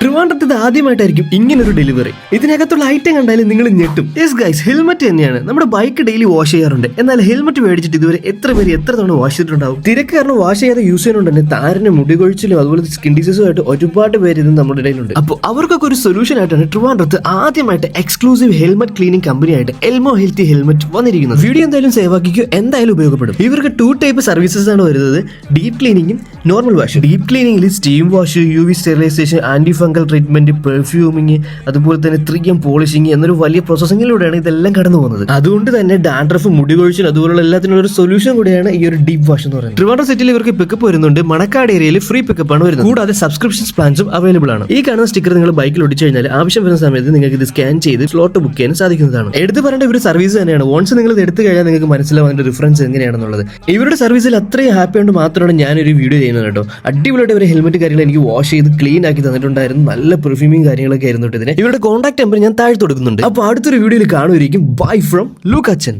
ട്രിവാൻഡ്രത്ത് ഇത് ആദ്യമായിട്ടായിരിക്കും ഇങ്ങനൊരു ഡെലിവറി. ഇതിനകത്തുള്ള ഐറ്റം കണ്ടാലും നിങ്ങൾ ഞെട്ടും. യെസ് ഗൈസ്, ഹെൽമെറ്റ് തന്നെയാണ്. നമ്മുടെ ബൈക്ക് ഡെയിലി വാഷ് ചെയ്യാറുണ്ട്. എന്നാൽ ഹെൽമെറ്റ് മേടിച്ചിട്ട് ഇതുവരെ എത്ര പേര് എത്ര തവണ വാഷ് ചെയ്തിട്ടുണ്ടാവും? തിരക്ക് കാരണം വാഷ് ചെയ്യാതെ യൂസ് ചെയ്യുന്നുണ്ട് തന്നെ താരന് മുടികൊഴിച്ചിലും അതുപോലെ സ്കിൻ ഡിസീസും ആയിട്ട് ഒരുപാട് പേര് ഇത് നമ്മുടെ ഇടയിലുണ്ട്. അപ്പോൾ അവർക്കൊക്കെ ഒരു സൊല്യൂഷൻ ആയിട്ടാണ് ട്രിവാൻഡ്രത്ത് ആദ്യമായിട്ട് എക്സ്ക്ലൂസീവ് ഹെൽമെറ്റ് ക്ലീനിങ് കമ്പനിയായിട്ട് എൽമോ ഹെൽത്തി ഹെൽമെറ്റ് വന്നിരിക്കുന്നത്. വീഡിയോ എന്തായാലും സേവ് ആക്കിക്കോ, എന്തായാലും ഉപയോഗപ്പെടും. ഇവർക്ക് 2 ടൈപ്പ് സർവീസസ് ആണ് വരുന്നത്: ഡീപ് ക്ലീനിങ്ങും നോർമൽ വാഷ്. ഡീപ് ക്ലീനിങ്ങിൽ steam wash, UV sterilisation, anti fungal treatment, perfuming, അതുപോലെ തന്നെ 3M പോളിഷിംഗ് എന്നൊരു വലിയ പ്രോസസ്സിംഗിലൂടെയാണ് ഇതെല്ലാം കടന്നു പോകുന്നത്. അതുകൊണ്ട് തന്നെ ഡാൻഡ്രഫ്, മുടികൊഴിച്ചിൽ അതുപോലുള്ള എല്ലാത്തിനുള്ള ഒരു സൊല്യൂഷൻ കൂടിയാണ് ഈ ഒരു ഡീപ് വാഷ് എന്ന് പറയുന്നത്. ട്രിവാൻഡ്രം സിറ്റിയിൽ ഇവർക്ക് പിക്കപ്പ് വരുന്നുണ്ട്. മണക്കാട് ഏരിയയിൽ ഫ്രീ പിക്കപ്പ് ആണ് വരുന്നത്. കൂടാതെ സബ്സ്ക്രിപ്ഷൻ പ്ലാൻസും അവൈലബിൾ ആണ്. ഈ കാണുന്ന സ്റ്റിക്കർ നിങ്ങൾ ബൈക്കിൽ ഒടിച്ചു കഴിഞ്ഞാൽ ആവശ്യം വരുന്ന സമയത്ത് നിങ്ങൾക്ക് ഇത് സ്കാൻ ചെയ്ത് സ്ലോട്ട് ബുക്ക് ചെയ്യാൻ സാധിക്കുന്നതാണ്. എടുത്ത് പറയേണ്ട ഒരു സർവീസ് തന്നെയാണ്. വൺസ് നിങ്ങൾ ഇത് എടുത്തു കഴിഞ്ഞാൽ നിങ്ങൾക്ക് മനസ്സിലാവും അതിന്റെ ഡിഫറൻസ് എങ്ങനെയാണെന്നുള്ളത്. ഇവരുടെ സർവീസിൽ അത്രയും ഹാപ്പി കൊണ്ട് മാത്രമാണ് ഞാനൊരു വീഡിയോ ചെയ്യുന്നത് കേട്ടോ. അടിപൊളിയായിട്ട് ഇവർ ഹെൽമെറ്റ് കാര്യങ്ങൾ എനിക്ക് വാഷ് ചെയ്ത് ക്ലീൻ ആക്കി തന്നിട്ടുണ്ടായിരുന്നു. നല്ല പെർഫ്യൂമിങ് കാര്യങ്ങളൊക്കെ ആയിരുന്നു ഇതിന്. ഇവരുടെ കോൺടാക്ട് നമ്പർ ഞാൻ താഴെ കൊടുക്കുന്നുണ്ട്. അപ്പോൾ അടുത്തൊരു വീഡിയോയിൽ കാണുമായിരിക്കും. Bye from Lukachan.